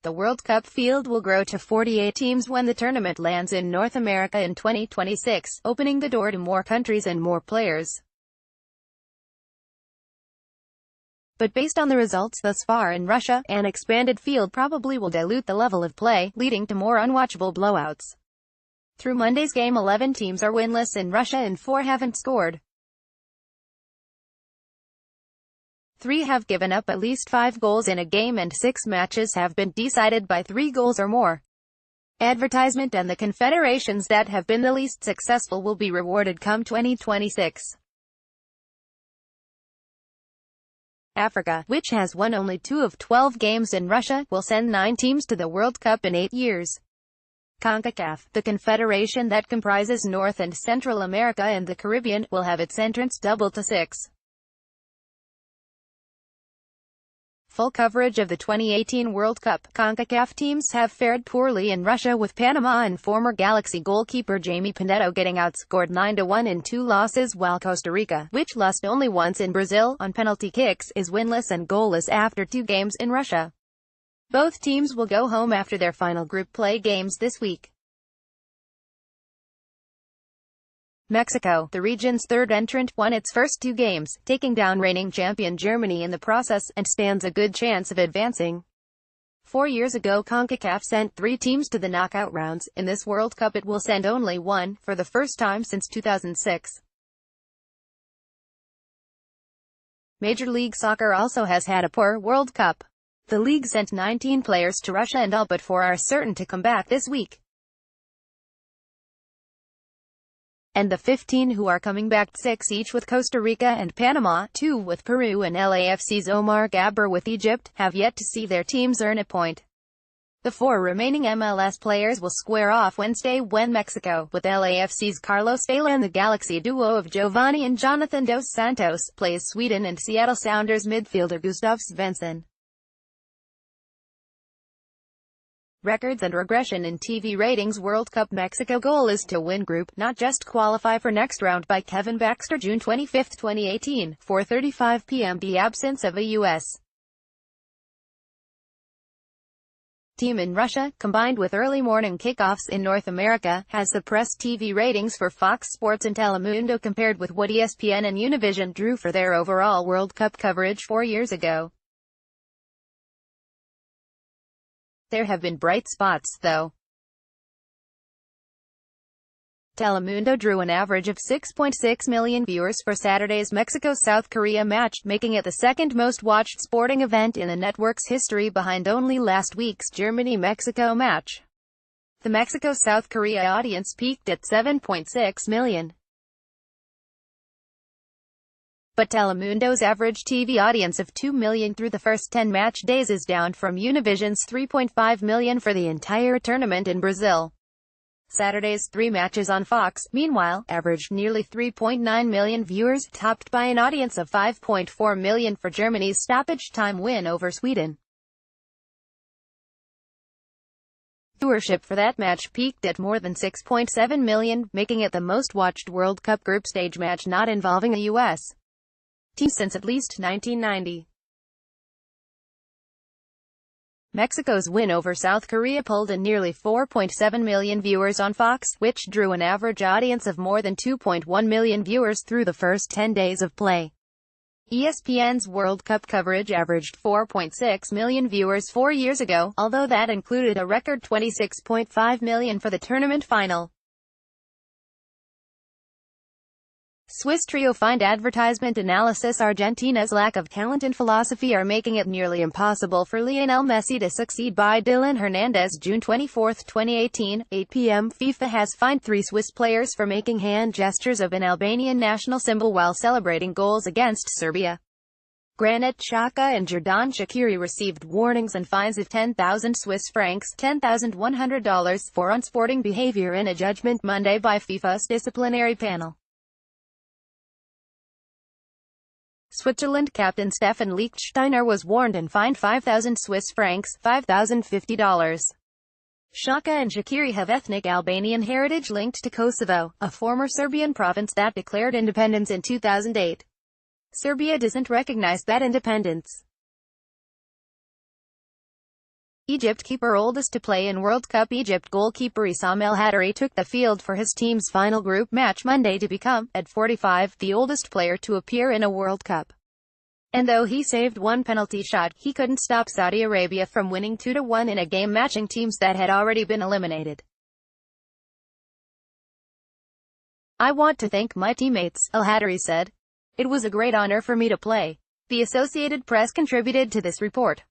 The World Cup field will grow to 48 teams when the tournament lands in North America in 2026, opening the door to more countries and more players. But based on the results thus far in Russia, an expanded field probably will dilute the level of play, leading to more unwatchable blowouts. Through Monday's game, 11 teams are winless in Russia and 4 haven't scored. 3 have given up at least 5 goals in a game and 6 matches have been decided by 3 goals or more. Advertisement and the confederations that have been the least successful will be rewarded come 2026. Africa, which has won only 2 of 12 games in Russia, will send 9 teams to the World Cup in 8 years. CONCACAF, the confederation that comprises North and Central America and the Caribbean, will have its entrants doubled to 6. Full coverage of the 2018 World Cup. CONCACAF teams have fared poorly in Russia, with Panama and former Galaxy goalkeeper Jamie Pinedo getting outscored 9-1 in 2 losses, while Costa Rica, which lost only once in Brazil, on penalty kicks, is winless and goalless after 2 games in Russia. Both teams will go home after their final group play games this week. Mexico, the region's third entrant, won its first 2 games, taking down reigning champion Germany in the process, and stands a good chance of advancing. 4 years ago, CONCACAF sent 3 teams to the knockout rounds. In this World Cup it will send only 1, for the first time since 2006. Major League Soccer also has had a poor World Cup. The league sent 19 players to Russia and all but 4 are certain to come back this week. And the 15 who are coming back, 6 each with Costa Rica and Panama, 2 with Peru and LAFC's Omar Gabr with Egypt, have yet to see their teams earn a point. The 4 remaining MLS players will square off Wednesday when Mexico, with LAFC's Carlos Vela and the Galaxy duo of Giovanni and Jonathan Dos Santos, plays Sweden and Seattle Sounders midfielder Gustav Svensson. Records and regression in TV ratings. World Cup Mexico goal is to win group, not just qualify for next round, by Kevin Baxter, June 25, 2018, 4:35 p.m. The absence of a U.S. team in Russia, combined with early morning kickoffs in North America, has the press TV ratings for Fox Sports and Telemundo compared with what ESPN and Univision drew for their overall World Cup coverage 4 years ago. There have been bright spots, though. Telemundo drew an average of 6.6 million viewers for Saturday's Mexico-South Korea match, making it the second most watched sporting event in the network's history, behind only last week's Germany-Mexico match. The Mexico-South Korea audience peaked at 7.6 million. But Telemundo's average TV audience of 2 million through the first 10 match days is down from Univision's 3.5 million for the entire tournament in Brazil. Saturday's 3 matches on Fox, meanwhile, averaged nearly 3.9 million viewers, topped by an audience of 5.4 million for Germany's stoppage-time win over Sweden. Viewership for that match peaked at more than 6.7 million, making it the most-watched World Cup group stage match not involving a U.S. team since at least 1990. Mexico's win over South Korea pulled in nearly 4.7 million viewers on Fox, which drew an average audience of more than 2.1 million viewers through the first 10 days of play. ESPN's World Cup coverage averaged 4.6 million viewers 4 years ago, although that included a record 26.5 million for the tournament final. Swiss trio find advertisement analysis. Argentina's lack of talent and philosophy are making it nearly impossible for Lionel Messi to succeed. By Dylan Hernandez, June 24, 2018, 8 p.m. FIFA has fined 3 Swiss players for making hand gestures of an Albanian national symbol while celebrating goals against Serbia. Granit Xhaka and Xherdan Shaqiri received warnings and fines of 10,000 Swiss francs $10,100 for unsporting behavior in a judgment Monday by FIFA's disciplinary panel. Switzerland captain Stefan Lichtsteiner was warned and fined 5,000 Swiss francs $5,050. Xhaka and Shaqiri have ethnic Albanian heritage linked to Kosovo, a former Serbian province that declared independence in 2008. Serbia doesn't recognize that independence. Egypt keeper oldest to play in World Cup. Egypt goalkeeper Issam El Hadary took the field for his team's final group match Monday to become, at 45, the oldest player to appear in a World Cup. And though he saved one penalty shot, he couldn't stop Saudi Arabia from winning 2-1 in a game matching teams that had already been eliminated. "I want to thank my teammates," El Hadary said. "It was a great honor for me to play." The Associated Press contributed to this report.